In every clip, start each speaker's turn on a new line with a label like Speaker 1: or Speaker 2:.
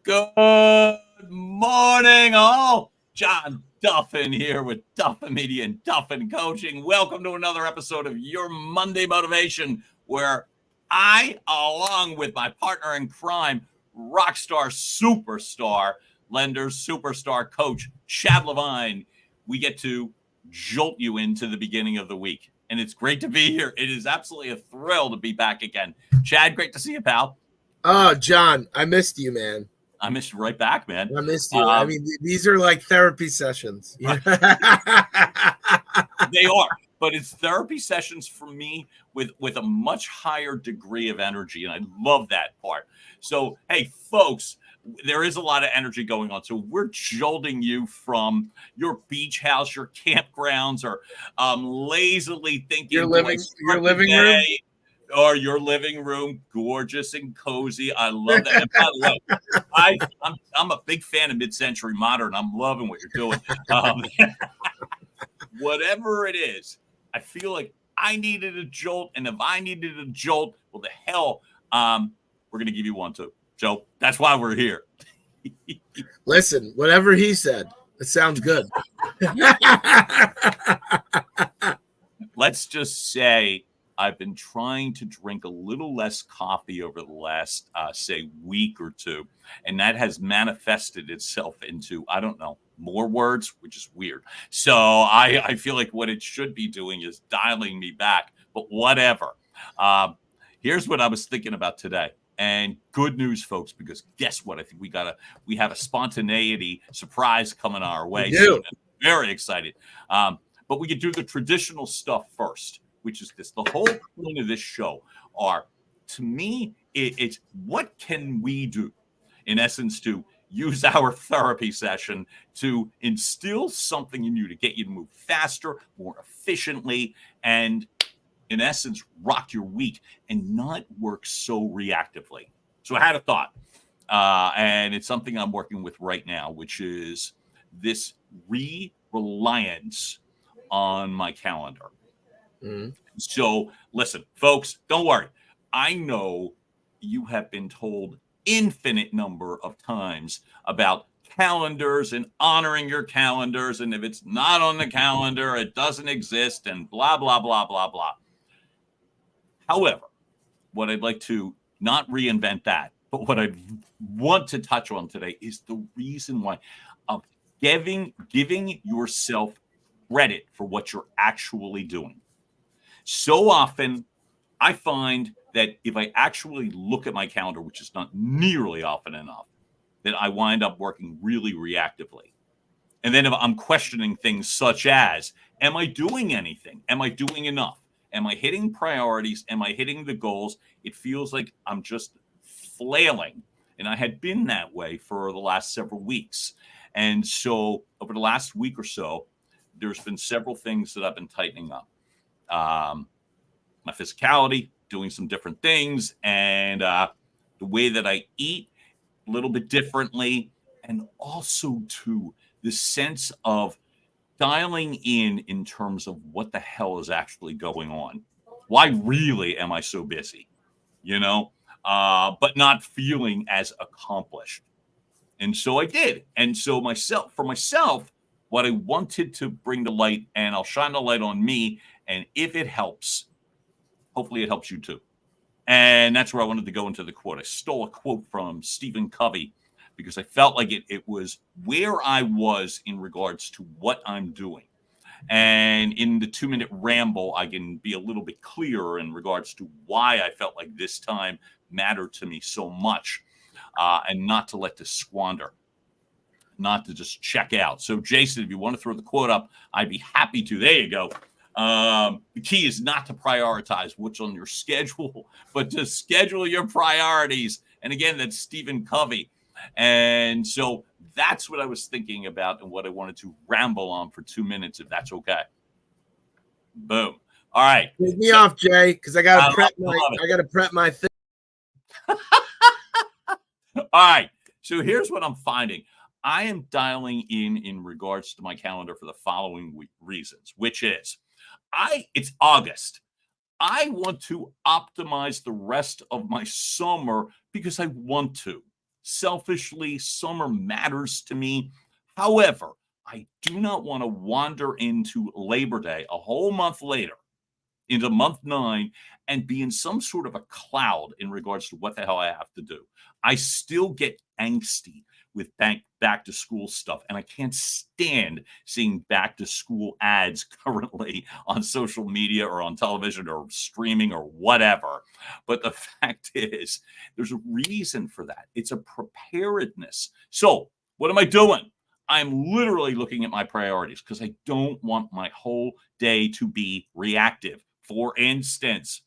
Speaker 1: Good morning, all. John Duffin here with Duffin Media and Duffin Coaching. Welcome to another episode of Your Monday Motivation, where I, along with my partner in crime, rockstar superstar, lender superstar coach, Chad Levine, we get to jolt you into the beginning of the week. And it's great to be here. It is absolutely a thrill to be back again. Chad, great to see you, pal.
Speaker 2: Oh, John, I missed you, man.
Speaker 1: I missed you right back, man.
Speaker 2: I missed you. I mean, these are like therapy sessions.
Speaker 1: Right. They are, but it's therapy sessions for me with a much higher degree of energy, and I love that part. So, hey, folks, there is a lot of energy going on. So we're jolting you from your beach house, your campgrounds, or lazily thinking
Speaker 2: your living room.
Speaker 1: Or your living room, gorgeous and cozy. I love that. And by the way, I'm a big fan of mid-century modern. I'm loving what you're doing. Whatever it is, I feel like I needed a jolt, and if I needed a jolt, well, the hell, we're gonna give you one too. So that's why we're here.
Speaker 2: Listen, whatever he said, it sounds good.
Speaker 1: Let's just say I've been trying to drink a little less coffee over the last, say, week or two, and that has manifested itself into, I don't know, more words, which is weird. So I feel like what it should be doing is dialing me back, but whatever. Here's what I was thinking about today. And good news, folks, because guess what? I think we have a spontaneity surprise coming our way. So very excited. But we could do the traditional stuff first, which is this. The whole point of this show to me, it's what can we do, in essence, to use our therapy session to instill something in you to get you to move faster, more efficiently, and in essence, rock your week and not work so reactively. So I had a thought, and it's something I'm working with right now, which is this reliance on my calendar. Mm-hmm. So listen, folks, don't worry. I know you have been told infinite number of times about calendars and honoring your calendars. And if it's not on the calendar, it doesn't exist and blah, blah, blah, blah, blah. However, what I'd like to not reinvent that, but what I want to touch on today is the reason why of giving yourself credit for what you're actually doing. So often I find that if I actually look at my calendar, which is not nearly often enough, that I wind up working really reactively. And then if I'm questioning things such as, am I doing anything? Am I doing enough? Am I hitting priorities? Am I hitting the goals? It feels like I'm just flailing. And I had been that way for the last several weeks. And so over the last week or so, there's been several things that I've been tightening up. My physicality, doing some different things, and the way that I eat a little bit differently, and also too the sense of dialing in terms of what the hell is actually going on. Why really am I so busy? But not feeling as accomplished. And so I did. And so for myself, what I wanted to bring to light, and I'll shine the light on me, and if it helps, hopefully it helps you too. And that's where I wanted to go into the quote. I stole a quote from Stephen Covey because I felt like it was where I was in regards to what I'm doing. And in the 2-minute ramble, I can be a little bit clearer in regards to why I felt like this time mattered to me so much, and not to let this squander, not to just check out. So, Jason, if you want to throw the quote up, I'd be happy to. There you go. The key is not to prioritize what's on your schedule, but to schedule your priorities. And again, that's Stephen Covey. And so that's what I was thinking about and what I wanted to ramble on for 2 minutes, if that's okay. Boom. All right.
Speaker 2: Take me off, Jay, because I got to prep my thing.
Speaker 1: All right. So here's what I'm finding. I am dialing in regards to my calendar for the following reasons, which is it's August. I want to optimize the rest of my summer because I want to. selfishly. Summer matters to me. However, I do not want to wander into Labor Day a whole month later, into month 9, and be in some sort of a cloud in regards to what the hell I have to do. I still get angsty with back to school stuff, and I can't stand seeing back to school ads currently on social media or on television or streaming or whatever. But the fact is, there's a reason for that. It's a preparedness. So what am I doing? I'm literally looking at my priorities because I don't want my whole day to be reactive. For instance,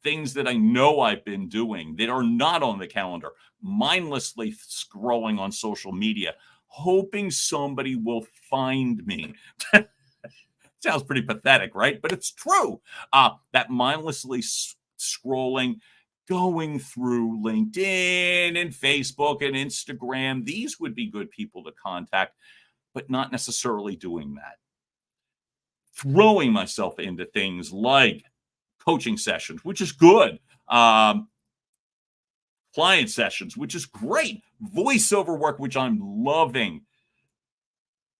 Speaker 1: things that I know I've been doing that are not on the calendar, mindlessly scrolling on social media, hoping somebody will find me. Sounds pretty pathetic, right? But it's true. That mindlessly scrolling, going through LinkedIn and Facebook and Instagram, these would be good people to contact, but not necessarily doing that. Throwing myself into things like coaching sessions, which is good. Client sessions, which is great. Voiceover work, which I'm loving.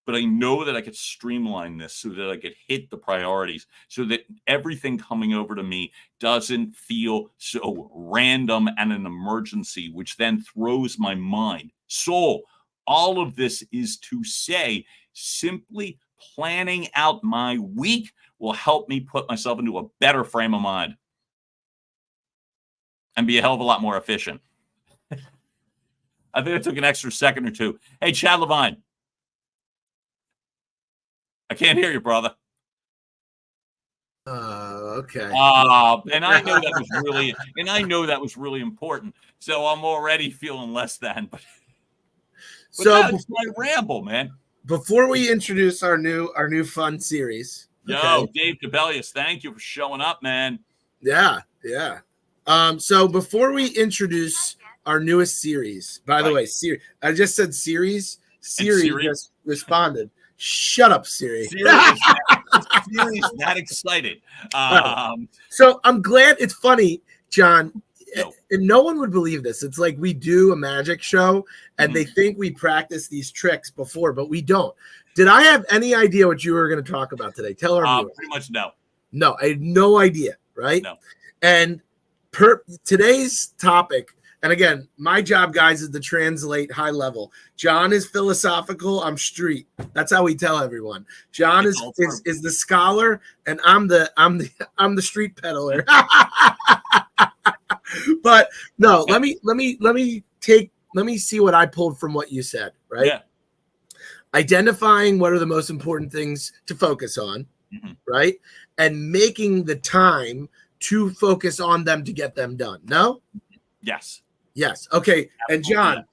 Speaker 1: But I know that I could streamline this so that I could hit the priorities so that everything coming over to me doesn't feel so random and an emergency, which then throws my mind. So all of this is to say, simply planning out my week will help me put myself into a better frame of mind and be a hell of a lot more efficient. I think it took an extra second or two. Hey, Chad Levine. I can't hear you, brother.
Speaker 2: Okay.
Speaker 1: And I know that was really important. So I'm already feeling less than. But
Speaker 2: so
Speaker 1: that's my ramble, man.
Speaker 2: Before we introduce our new fun series.
Speaker 1: Yo, Dave Cabellius, thank you for showing up, man.
Speaker 2: Yeah. So before we introduce our newest series, by the way, series. I just said series. Siri just responded. Shut up, Siri.
Speaker 1: Siri is that excited.
Speaker 2: So I'm glad. It's funny, John. And no one would believe this. It's like we do a magic show and they think we practice these tricks before, but we don't. Did I have any idea what you were going to talk about today? Tell our viewers.
Speaker 1: Pretty much no.
Speaker 2: No, I had no idea, right?
Speaker 1: No.
Speaker 2: And today's topic, and again, my job, guys, is to translate high level. John is philosophical. I'm street. That's how we tell everyone. John is the scholar, and I'm the street peddler. But no, let me see what I pulled from what you said, right?
Speaker 1: Yeah.
Speaker 2: Identifying what are the most important things to focus on, right? And making the time to focus on them to get them done. No?
Speaker 1: Yes.
Speaker 2: Okay. And John,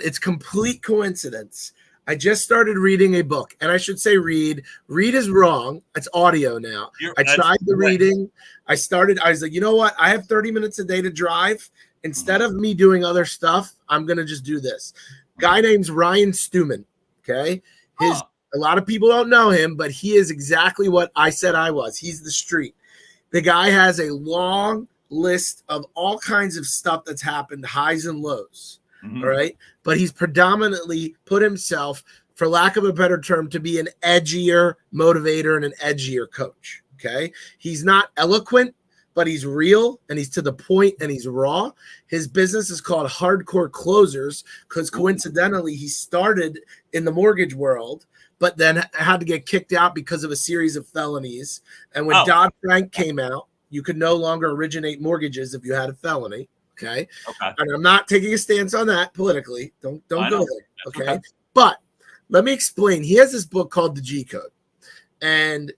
Speaker 2: it's complete coincidence. I just started reading a book, and I should say read is wrong. It's audio now. I tried the reading. I was like, you know what? I have 30 minutes a day to drive. Instead of me doing other stuff, I'm going to just do this. Guy named Ryan Stewman. Okay. A lot of people don't know him, but he is exactly what I said I was. He's the street. The guy has a long list of all kinds of stuff that's happened, highs and lows. All right. But he's predominantly put himself, for lack of a better term, to be an edgier motivator and an edgier coach. Okay. He's not eloquent, but he's real and he's to the point and he's raw. His business is called Hardcore Closers because coincidentally he started in the mortgage world, but then had to get kicked out because of a series of felonies. And when Dodd-Frank came out, you could no longer originate mortgages if you had a felony. Okay. And I'm not taking a stance on that politically. Don't go there. Okay. But let me explain. He has this book called The G Code. And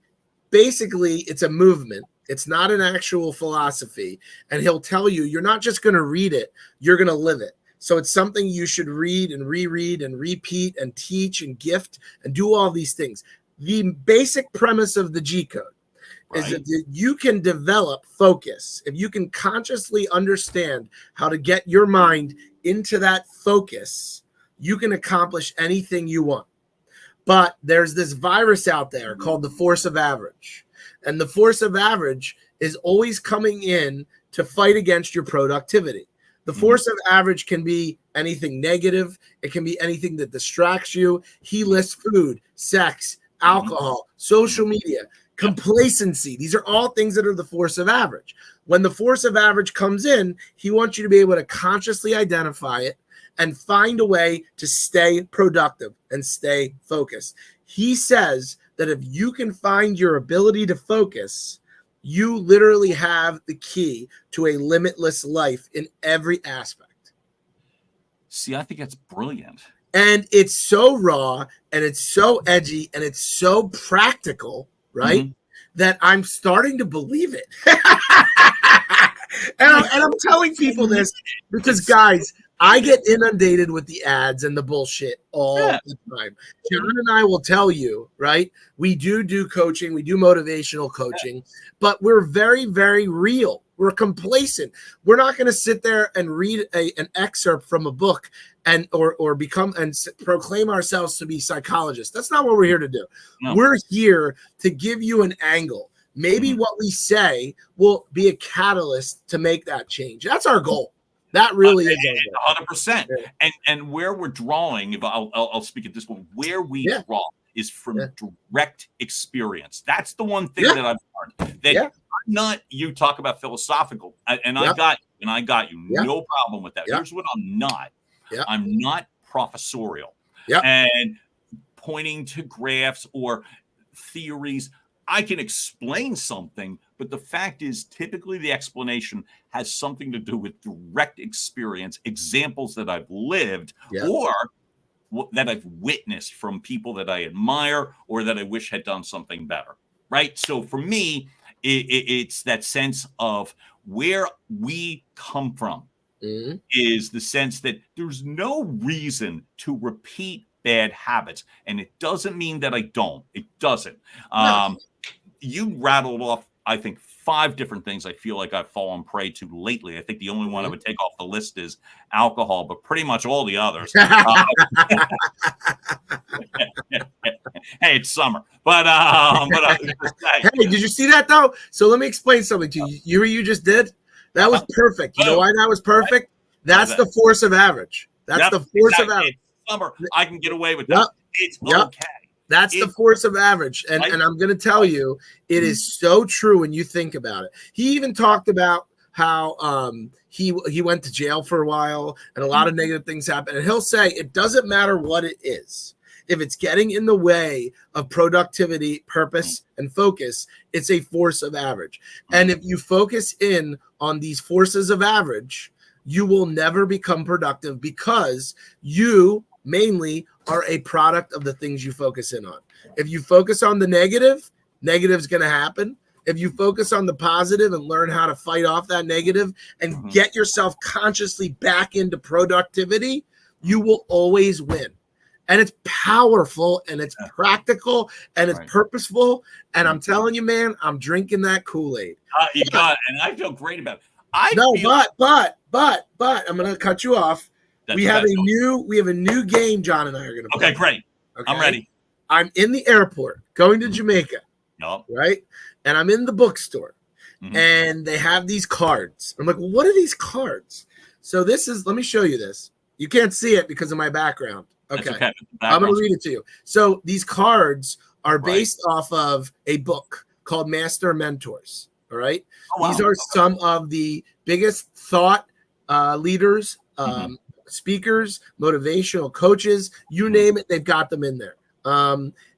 Speaker 2: basically it's a movement. It's not an actual philosophy. And he'll tell you, you're not just going to read it, you're going to live it. So it's something you should read and reread and repeat and teach and gift and do all these things. The basic premise of the G Code is that you can develop focus. If you can consciously understand how to get your mind into that focus, you can accomplish anything you want. But there's this virus out there called the force of average. And the force of average is always coming in to fight against your productivity. The force of average can be anything negative. It can be anything that distracts you. He lists food, sex, alcohol, social media, complacency. These are all things that are the force of average. When the force of average comes in, he wants you to be able to consciously identify it and find a way to stay productive and stay focused. He says that if you can find your ability to focus, you literally have the key to a limitless life in every aspect.
Speaker 1: See, I think that's brilliant.
Speaker 2: And it's so raw and it's so edgy and it's so practical, right? That I'm starting to believe it. and I'm telling people this because, guys, I get inundated with the ads and the bullshit all the time. John and I will tell you, right? We do coaching. We do motivational coaching, but we're very, very real. We're complacent. We're not going to sit there and read an excerpt from a book and or become and proclaim ourselves to be psychologists. That's not what we're here to do. No. We're here to give you an angle. Maybe what we say will be a catalyst to make that change. That's our goal. That really is
Speaker 1: 100%. And where we're drawing, if I'll speak at this one, where we draw is from direct experience. That's the one thing that I've learned. That I'm not, you talk about philosophical, and I got you. No problem with that. Here's what I'm not. I'm not professorial. And pointing to graphs or theories. I can explain something, but the fact is typically the explanation has something to do with direct experience, examples that I've lived or that I've witnessed from people that I admire or that I wish had done something better, right? So for me, it's that sense of where we come from is the sense that there's no reason to repeat bad habits. And it doesn't mean that I don't. It doesn't. No. You rattled off, I think, 5 different things I feel like I've fallen prey to lately. I think the only one I would take off the list is alcohol, but pretty much all the others. Hey, it's summer. But
Speaker 2: hey, did you see that though? So let me explain something to you. You just did? That was perfect. You know why that was perfect? That's the force of average. That's the force of average.
Speaker 1: It's summer. I can get away with that. It's okay.
Speaker 2: That's the force of average. And I'm going to tell you, it is so true when you think about it. He even talked about how he went to jail for a while and a lot of negative things happened. And he'll say it doesn't matter what it is. If it's getting in the way of productivity, purpose, and focus, it's a force of average. And if you focus in on these forces of average, you will never become productive because you mainly are a product of the things you focus in on. If you focus on the negative, negative's going to happen. If you focus on the positive and learn how to fight off that negative and get yourself consciously back into productivity, you will always win. And it's powerful and it's practical and it's purposeful. And I'm telling you, man, I'm drinking that Kool-Aid.
Speaker 1: You got it. And I feel great about it.
Speaker 2: But I'm going to cut you off. We have a new game John and I are going to play.
Speaker 1: Okay, great. Okay? I'm ready.
Speaker 2: I'm in the airport going to Jamaica. Right? And I'm in the bookstore. And they have these cards. I'm like, well, what are these cards? So let me show you this. You can't see it because of my background. Okay. I'm going to read it to you. So these cards are based off of a book called Master Mentors. All right. Oh, wow. These are some of the biggest thought leaders, speakers, motivational coaches, you name it, they've got them in there.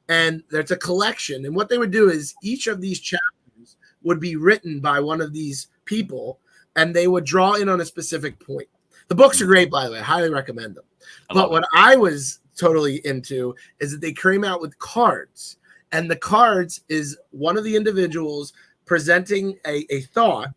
Speaker 2: And there's a collection. And what they would do is each of these chapters would be written by one of these people, and they would draw in on a specific point. The books are great, by the way. I highly recommend them. But what I was totally into is that they came out with cards. And the cards is one of the individuals presenting a thought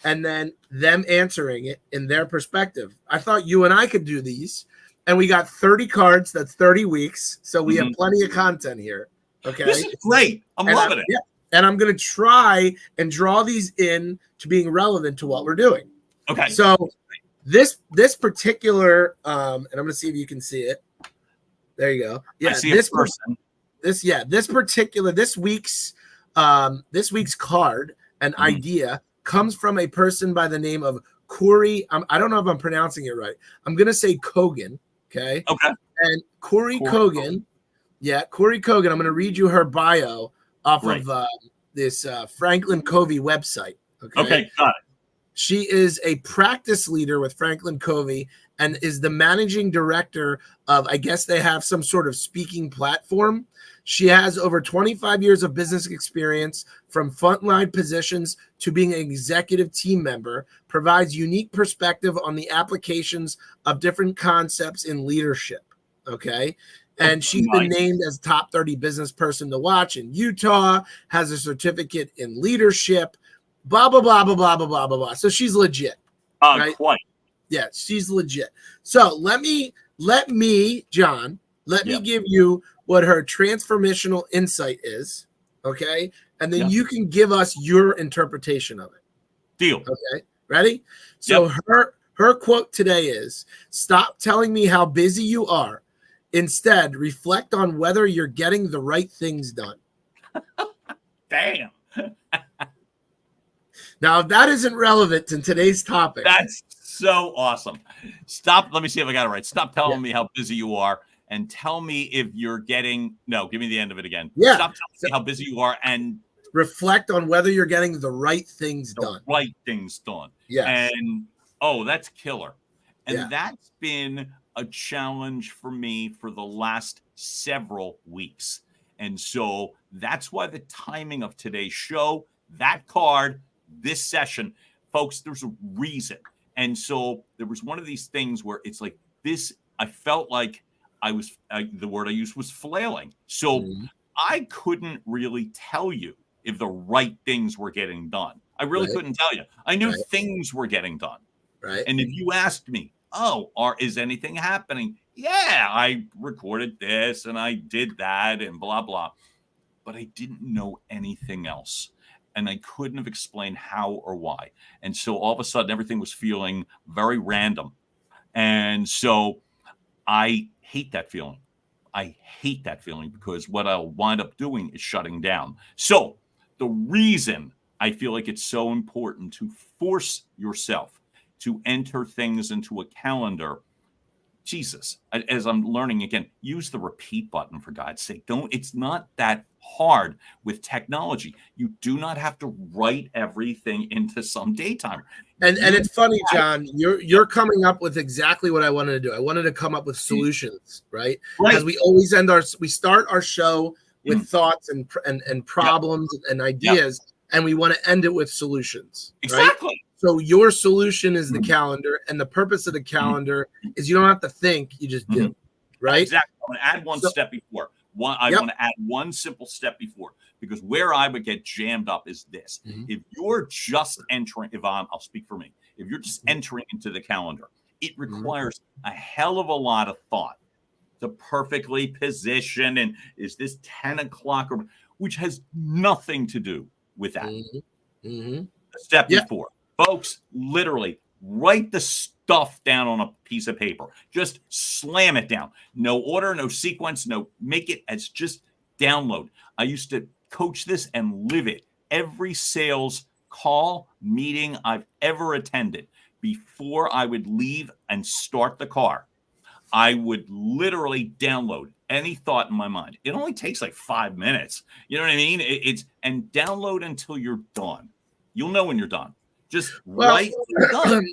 Speaker 2: and then them answering it in their perspective. I thought you and I could do these. And we got 30 cards. That's 30 weeks. So we have plenty of content here. Okay.
Speaker 1: This is great. I'm loving it.
Speaker 2: Yeah. And I'm going to try and draw these in to being relevant to what we're doing.
Speaker 1: Okay.
Speaker 2: So this particular, and I'm going to see if you can see it. There you go. Yeah.
Speaker 1: I see this person.
Speaker 2: This week's card and idea comes from a person by the name of Corey. I don't know if I'm pronouncing it right. I'm gonna say Kogan. Okay.
Speaker 1: Okay.
Speaker 2: And Corey Kogan. Yeah, Corey Kogan. I'm gonna read you her bio off of this Franklin Covey website.
Speaker 1: Okay, got it.
Speaker 2: She is a practice leader with Franklin Covey and is the managing director of, I guess they have some sort of speaking platform. She has over 25 years of business experience from frontline positions to being an executive team member, provides unique perspective on the applications of different concepts in leadership. Okay. And she's been named as top 30 business person to watch in Utah, has a certificate in leadership, blah, blah, blah, blah, blah, blah, blah, blah, blah. So she's legit. Right?
Speaker 1: Quite.
Speaker 2: Yeah, she's legit. So let me, John, me give you what her transformational insight is. Okay. And then you can give us your interpretation of it.
Speaker 1: Deal.
Speaker 2: Okay. Ready? So her quote today is, stop telling me how busy you are. Instead, reflect on whether you're getting the right things done.
Speaker 1: Damn.
Speaker 2: Now, if that isn't relevant in today's topic.
Speaker 1: That's so awesome. Stop. Let me see if I got it right. Stop telling me how busy you are and tell me if you're getting. No, give me the end of it again.
Speaker 2: Yeah.
Speaker 1: Stop telling me how busy you are and
Speaker 2: reflect on whether you're getting the right things done.
Speaker 1: Right things done.
Speaker 2: Yeah.
Speaker 1: And that's killer. And that's been a challenge for me for the last several weeks. And so that's why the timing of today's show, that card, this session, folks, there's a reason. And so there was one of these things where it's like this, I felt like the word I used was flailing. So I couldn't really tell you if the right things were getting done. I really couldn't tell you. I knew things were getting done.
Speaker 2: Right.
Speaker 1: And if you asked me, is anything happening? Yeah, I recorded this and I did that and blah, blah. But I didn't know anything else. And I couldn't have explained how or why. And so all of a sudden, everything was feeling very random. And so I hate that feeling. I hate that feeling because what I'll wind up doing is shutting down. So the reason I feel like it's so important to force yourself to enter things into a calendar, Jesus, as I'm learning again, use the repeat button for God's sake. It's not that hard with technology. You do not have to write everything into some daytimer.
Speaker 2: And it's funny, John, you're coming up with exactly what I wanted to do. I wanted to come up with solutions, right? As we always we start our show with thoughts and problems and ideas, and we want to end it with solutions.
Speaker 1: Exactly.
Speaker 2: Right? So your solution is the calendar, and the purpose of the calendar is you don't have to think, you just do, right?
Speaker 1: Exactly. I'm going to add one step before. I want to add one simple step before, because where I would get jammed up is this. If you're just entering, I'll speak for me. If you're just entering into the calendar, it requires a hell of a lot of thought to perfectly position. And is this 10 o'clock? Which has nothing to do with that. The step before. Folks, literally write the stuff down on a piece of paper. Just slam it down. No order, no sequence, make it as just download. I used to coach this and live it. Every sales call, meeting I've ever attended, before I would leave and start the car, I would literally download any thought in my mind. It only takes like 5 minutes. You know what I mean? And download until you're done. You'll know when you're done. Just write done.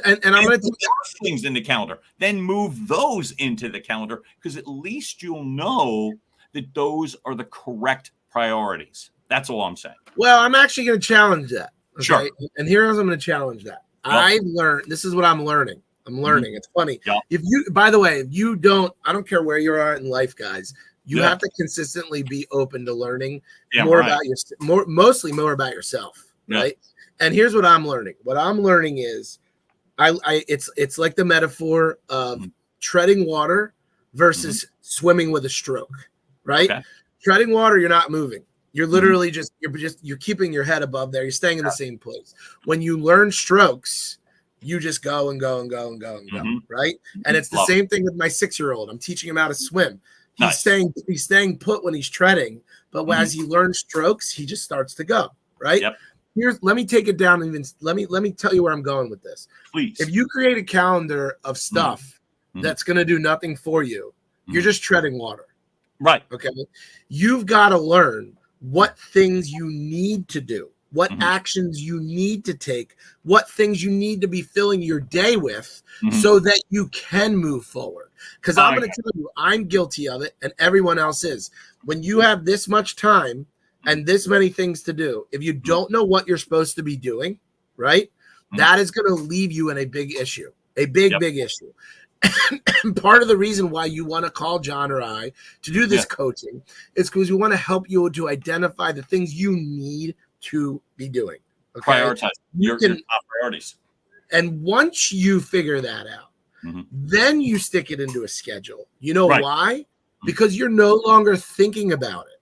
Speaker 2: And I'm going to
Speaker 1: put those things in the calendar. Then move those into the calendar, because at least you'll know that those are the correct priorities. That's all I'm saying.
Speaker 2: Well, I'm actually going to challenge that. Okay?
Speaker 1: Sure.
Speaker 2: And here's I'm going to challenge that. I've learned. This is what I'm learning. It's funny. If you, by the way, if you don't, I don't care where you are in life, guys. You have to consistently be open to learning mostly more about yourself, right? And here's what I'm learning. What I'm learning is, it's like the metaphor of treading water versus swimming with a stroke, right? Okay. Treading water, you're not moving. You're literally you're keeping your head above there. You're staying in the same place. When you learn strokes, you just go and go and go and go and go, right? And it's the same thing with my 6-year-old. I'm teaching him how to swim. He's staying put when he's treading, but as he learns strokes, he just starts to go, right? Yep. let me take it down. Even let me tell you where I'm going with this.
Speaker 1: Please.
Speaker 2: If you create a calendar of stuff that's going to do nothing for you, you're just treading water.
Speaker 1: Right.
Speaker 2: Okay. You've got to learn what things you need to do, what actions you need to take, what things you need to be filling your day with so that you can move forward. Because I'm going to tell you, I'm guilty of it, and everyone else is. When you have this much time and this many things to do, if you don't know what you're supposed to be doing, right, that is going to leave you in a big issue, a big issue. And part of the reason why you want to call John or I to do this coaching is because we want to help you to identify the things you need to be doing. Okay?
Speaker 1: Prioritize your top priorities.
Speaker 2: And once you figure that out, then you stick it into a schedule. You know why? Because you're no longer thinking about it.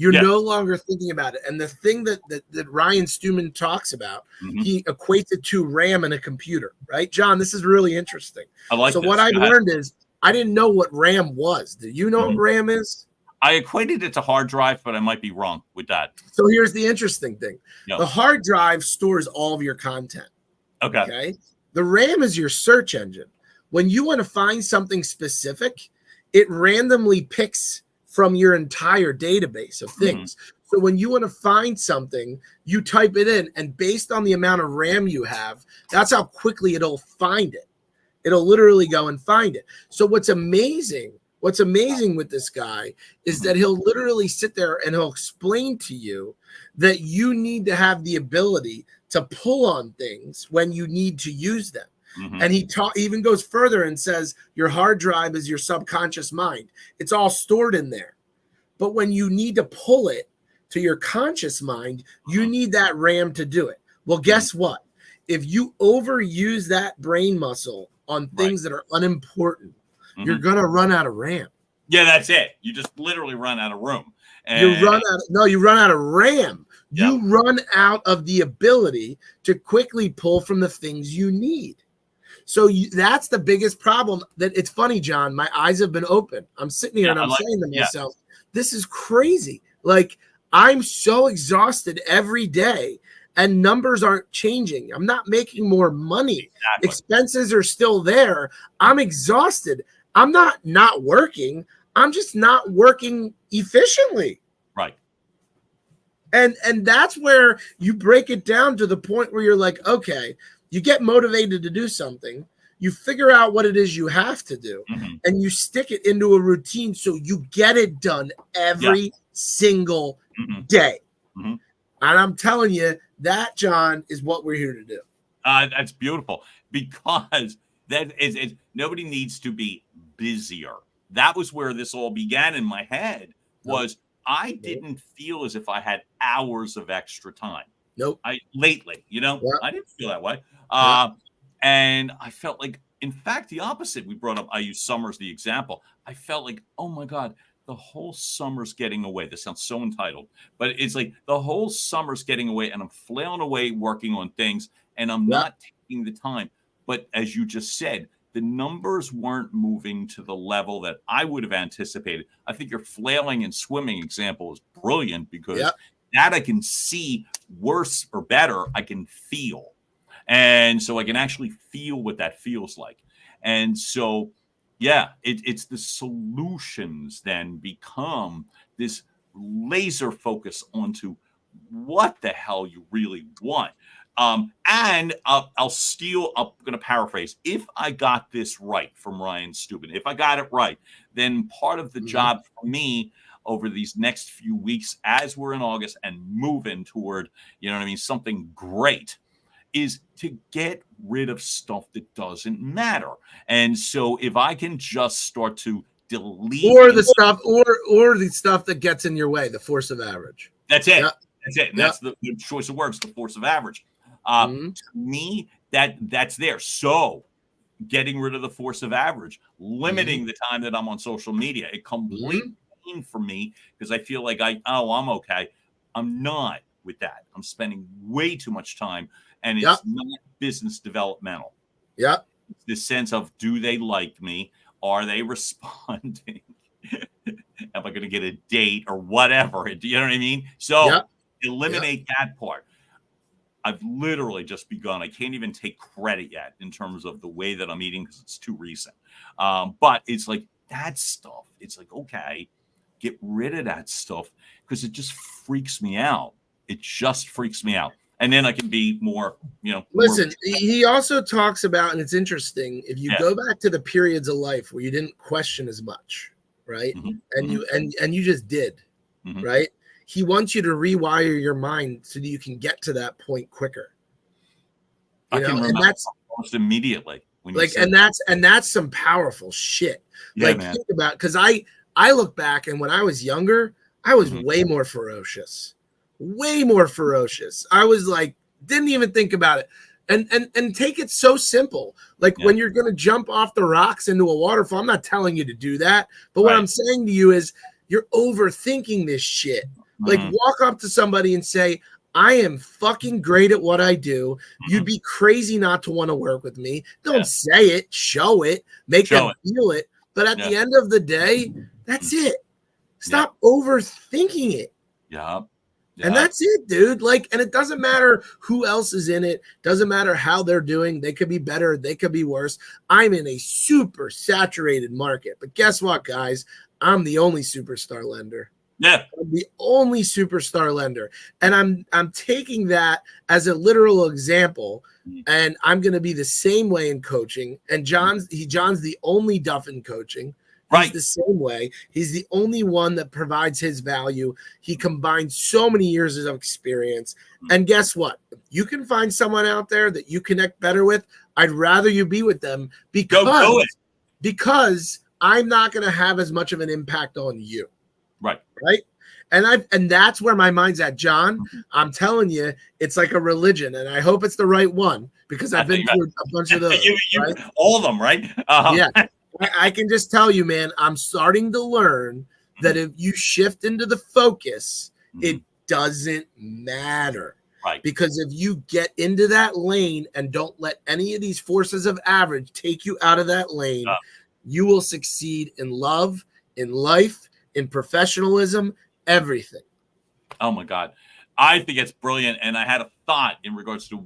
Speaker 2: You're no longer thinking about it. And the thing that Ryan Stewman talks about, he equates it to RAM in a computer, right? John, this is really interesting.
Speaker 1: I like
Speaker 2: so
Speaker 1: this.
Speaker 2: What I learned is I didn't know what RAM was. Do you know what RAM is?
Speaker 1: I equated it to hard drive, but I might be wrong with that.
Speaker 2: So here's the interesting thing. The hard drive stores all of your content. Okay. The RAM is your search engine. When you want to find something specific, it randomly picks from your entire database of things. So when you want to find something, you type it in, and based on the amount of RAM you have, that's how quickly it'll find it. It'll literally go and find it. So what's amazing with this guy is that he'll literally sit there and he'll explain to you that you need to have the ability to pull on things when you need to use them. And he even goes further and says your hard drive is your subconscious mind. It's all stored in there. But when you need to pull it to your conscious mind, you need that RAM to do it. Well, guess what? If you overuse that brain muscle on things that are unimportant, you're going to run out of RAM.
Speaker 1: Yeah, that's it. You just literally run out of room. And
Speaker 2: you run out of RAM. You run out of the ability to quickly pull from the things you need. So that's the biggest problem. That it's funny, John, my eyes have been open. I'm sitting here and I'm saying to myself, this is crazy. Like, I'm so exhausted every day and numbers aren't changing. I'm not making more money. Exactly. Expenses are still there. I'm exhausted. I'm not working. I'm just not working efficiently.
Speaker 1: Right.
Speaker 2: And that's where you break it down to the point where you're like, okay, you get motivated to do something, you figure out what it is you have to do, and you stick it into a routine so you get it done every single day. And I'm telling you, that, John, is what we're here to do.
Speaker 1: That's beautiful, because that is nobody needs to be busier. That was where this all began in my head. Was I didn't feel as if I had hours of extra time.
Speaker 2: Nope.
Speaker 1: Lately, I didn't feel that way. And I felt like, in fact, the opposite. We brought up, I use summer as the example. I felt like, oh my God, the whole summer's getting away. This sounds so entitled, but it's like the whole summer's getting away, and I'm flailing away working on things, and I'm not taking the time. But as you just said, the numbers weren't moving to the level that I would have anticipated. I think your flailing and swimming example is brilliant, because that I can see. Worse or better, I can feel. And so I can actually feel what that feels like. And so, it's the solutions then become this laser focus onto what the hell you really want. And I'm going to paraphrase. If I got this right from Ryan Stewman, if I got it right, then part of the job for me over these next few weeks, as we're in August and moving toward, something great, is to get rid of stuff that doesn't matter. And so if I can just start to delete
Speaker 2: the stuff that gets in your way, the force of average.
Speaker 1: That's it. That's it. And that's the choice of words, the force of average. To me, that's there. So getting rid of the force of average, limiting the time that I'm on social media, it completely for me, because I feel like I'm okay. I'm not with that. I'm spending way too much time, and it's not business developmental. It's the sense of, do they like me? Are they responding? Am I going to get a date or whatever? You know what I mean? So eliminate that part. I've literally just begun. I can't even take credit yet in terms of the way that I'm eating because it's too recent. But it's like that stuff. It's like, okay, get rid of that stuff because it just freaks me out. It just freaks me out. And then I can be more,
Speaker 2: Listen, he also talks about, and it's interesting, if you go back to the periods of life where you didn't question as much, right? And you just did, right? He wants you to rewire your mind so that you can get to that point quicker.
Speaker 1: I can remember almost immediately when you said
Speaker 2: and that's some powerful shit.
Speaker 1: Yeah, man.
Speaker 2: Think about, because I look back, and when I was younger, I was way more ferocious. Way more ferocious. I was like, didn't even think about it. And take it so simple. When you're going to jump off the rocks into a waterfall, I'm not telling you to do that. But what I'm saying to you is you're overthinking this shit. Walk up to somebody and say, I am fucking great at what I do. You'd be crazy not to want to work with me. Don't say it, show it, make them feel it. But at the end of the day, that's it. Stop overthinking it.
Speaker 1: Yeah.
Speaker 2: And that's it, dude. And it doesn't matter who else is in it. Doesn't matter how they're doing. They could be better. They could be worse. I'm in a super saturated market. But guess what, guys? I'm the only superstar lender.
Speaker 1: Yeah.
Speaker 2: I'm the only superstar lender. And I'm taking that as a literal example. And I'm going to be the same way in coaching. And John's the only Duffin coaching. He's the same way. He's the only one that provides his value. He combines so many years of experience. And guess what? You can find someone out there that you connect better with. I'd rather you be with them because I'm not going to have as much of an impact on you.
Speaker 1: Right.
Speaker 2: And that's where my mind's at, John. I'm telling you, it's like a religion, and I hope it's the right one because I've been through a bunch of those.
Speaker 1: All of them, right?
Speaker 2: Yeah. I can just tell you, man, I'm starting to learn that if you shift into the focus, it doesn't matter.
Speaker 1: Right.
Speaker 2: Because if you get into that lane and don't let any of these forces of average take you out of that lane, you will succeed in love, in life, in professionalism, everything.
Speaker 1: Oh my God. I think it's brilliant. And I had a thought in regards to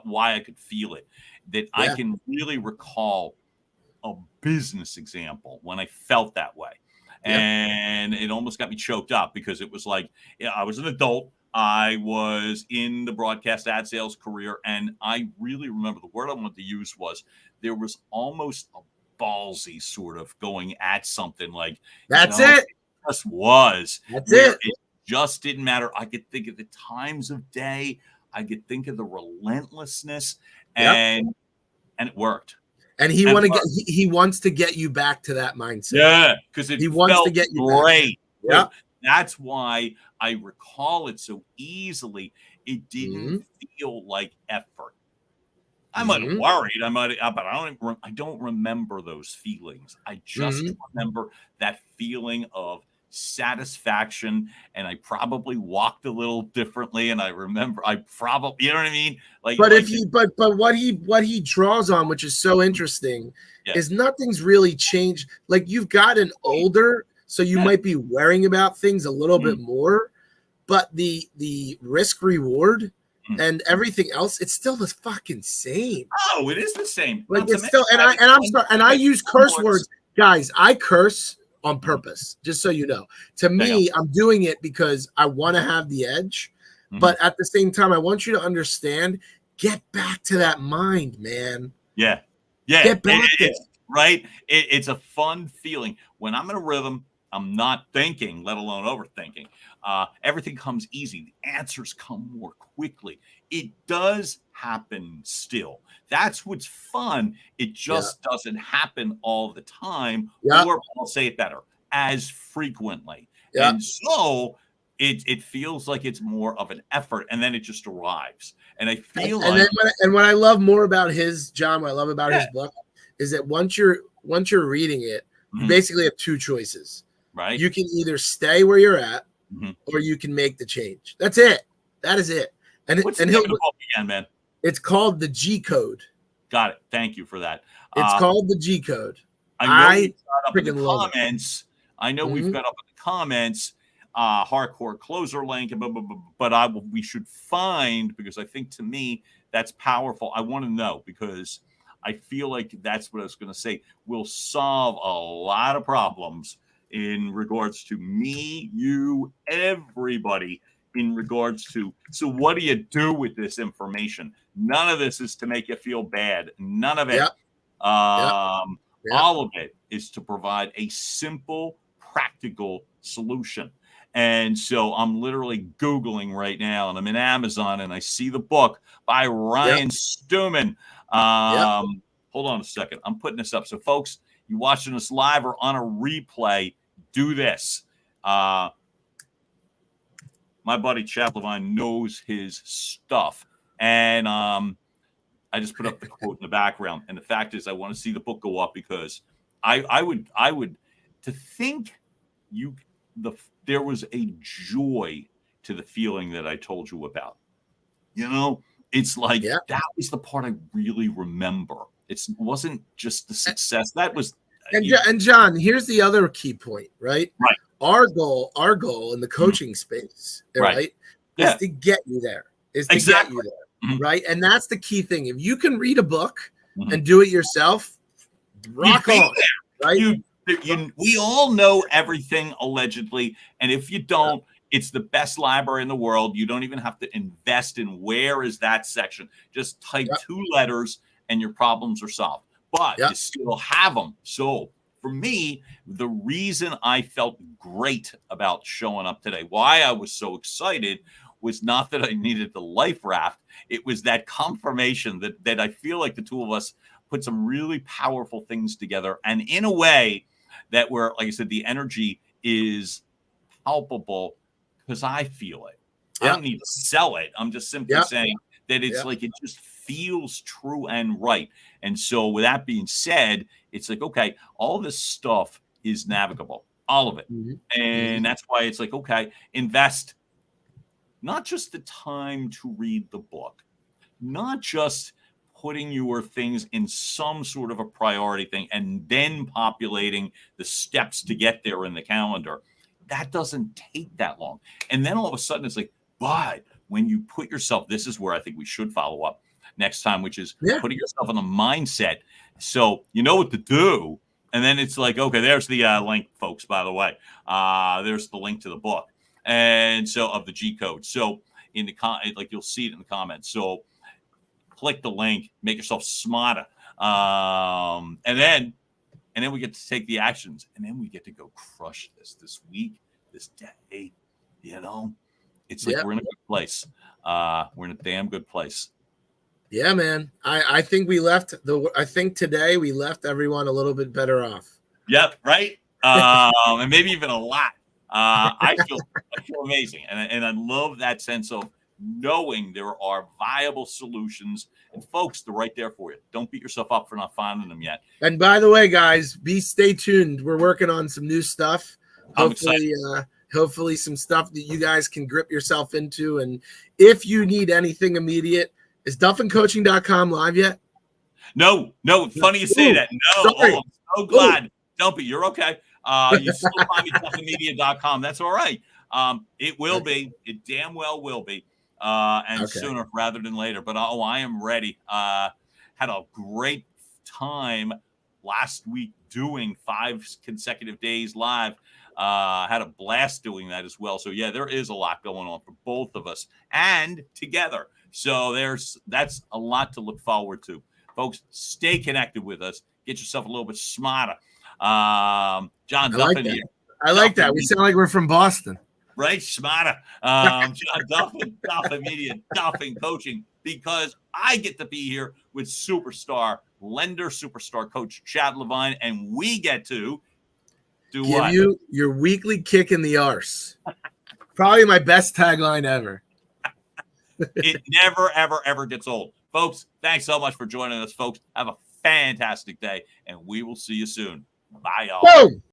Speaker 1: why I could feel it, that I can really recall a business example when I felt that way. And it almost got me choked up because it was like, I was an adult. I was in the broadcast ad sales career. And I really remember the word I wanted to use was there was almost a ballsy sort of going at something like,
Speaker 2: that's it.
Speaker 1: It just was.
Speaker 2: That's it.
Speaker 1: It just didn't matter. I could think of the times of day. I could think of the relentlessness and it worked.
Speaker 2: And he wants to get you back to that mindset.
Speaker 1: Yeah, because he
Speaker 2: wants to get you
Speaker 1: great.
Speaker 2: Yeah,
Speaker 1: that's why I recall it so easily. It didn't feel like effort. I might have worried. But I don't remember those feelings. I just remember that feeling of satisfaction, and I probably walked a little differently, and I remember I probably, you know what I mean,
Speaker 2: but what he draws on, which is so interesting, is nothing's really changed. You've gotten older, so you might be worrying about things a little bit more, but the risk reward and everything else, it's still the fucking same.
Speaker 1: Oh, it is the same.
Speaker 2: It's still, and I use curse words, guys. I curse on purpose, just so you know. To me, I'm doing it because I want to have the edge, but at the same time, I want you to understand, get back to that mind, man.
Speaker 1: Yeah.
Speaker 2: Get back there.
Speaker 1: Right? It's a fun feeling. When I'm in a rhythm, I'm not thinking, let alone overthinking. Everything comes easy. The answers come more quickly. It does happen still. That's what's fun. It just doesn't happen all the time, or I'll say it better, as frequently. And so it feels like it's more of an effort, and then it just arrives. And I feel
Speaker 2: what I love more about his John, what I love about his book is that once you're reading it, you basically have two choices.
Speaker 1: Right.
Speaker 2: You can either stay where you're at, or you can make the change. That's it. That is it. And
Speaker 1: what's the name of the book again, man?
Speaker 2: It's called The G Code.
Speaker 1: Got it. Thank you for that.
Speaker 2: It's called The G Code.
Speaker 1: I know we've got up in the comments. hardcore closer link, but we should find, because I think to me that's powerful. I want to know, because I feel like that's what I was going to say will solve a lot of problems in regards to me, you, everybody, in regards to, so what do you do with this information? None of this is to make you feel bad. None of it.
Speaker 2: Yep.
Speaker 1: All of it is to provide a simple, practical solution. And so I'm literally Googling right now, and I'm in Amazon, and I see the book by Ryan Stewman. Hold on a second. I'm putting this up. So, folks, you watching this live or on a replay, do this. My buddy Chad Levine knows his stuff. And I just put up the quote in the background. And the fact is, I want to see the book go up, because I would to think there was a joy to the feeling that I told you about. You know, it's like that was the part I really remember. It wasn't just the success. That was.
Speaker 2: And John, here's the other key point, right?
Speaker 1: Right.
Speaker 2: Our goal in the coaching space, right, is to get you there. Is to get you there, right? And that's the key thing. If you can read a book and do it yourself, rock on, right?
Speaker 1: We all know everything allegedly, and if you don't, it's the best library in the world. You don't even have to invest in where is that section. Just type 2 letters, and your problems are solved. But you still have them. So for me, the reason I felt great about showing up today, why I was so excited, was not that I needed the life raft. It was that confirmation that I feel like the two of us put some really powerful things together, and in a way that where, like I said, the energy is palpable because I feel it. I don't need to sell it. I'm just simply saying that it's like it just feels true and right. And so with that being said, it's like, okay, all this stuff is navigable, all of it. And that's why it's like, okay, invest not just the time to read the book, not just putting your things in some sort of a priority thing and then populating the steps to get there in the calendar. That doesn't take that long. And then all of a sudden it's like, but when you put yourself, this is where I think we should follow up next time, which is putting yourself in the mindset. So you know what to do. And then it's like, okay, there's the link, folks, by the way. There's the link to the book. And so of the G code. So in the like you'll see it in the comments. So click the link, make yourself smarter. And then we get to take the actions, and then we get to go crush this week, this day. You know, it's like we're in a good place. We're in a damn good place.
Speaker 2: Yeah, man. I think I think today we left everyone a little bit better off.
Speaker 1: Yep, right. And maybe even a lot. I feel amazing, and I love that sense of knowing there are viable solutions, and folks, they're right there for you. Don't beat yourself up for not finding them yet.
Speaker 2: And by the way, guys, stay tuned. We're working on some new stuff. Hopefully some stuff that you guys can grip yourself into. And if you need anything immediate, is DuffinCoaching.com live yet?
Speaker 1: No. Funny you say that. No.
Speaker 2: Sorry.
Speaker 1: I'm so glad. Dumpy, you're okay. You still find me at DuffinMedia.com. That's all right. It will be. It damn well will be. And sooner rather than later. But I am ready. Had a great time last week doing 5 consecutive days live. Had a blast doing that as well. So yeah, there is a lot going on for both of us and together. So that's a lot to look forward to. Folks, stay connected with us. Get yourself a little bit smarter. John Duffin here.
Speaker 2: I like that. We sound like we're from Boston.
Speaker 1: Right? Smarter. John Duffin, Duffin Media, Duffin Coaching, because I get to be here with superstar lender, superstar coach Chad Levine, and we get to do
Speaker 2: give
Speaker 1: what?
Speaker 2: You your weekly kick in the arse. Probably my best tagline ever.
Speaker 1: It never, ever, ever gets old. Folks, thanks so much for joining us, folks. Have a fantastic day, and we will see you soon. Bye, y'all.
Speaker 2: Boom.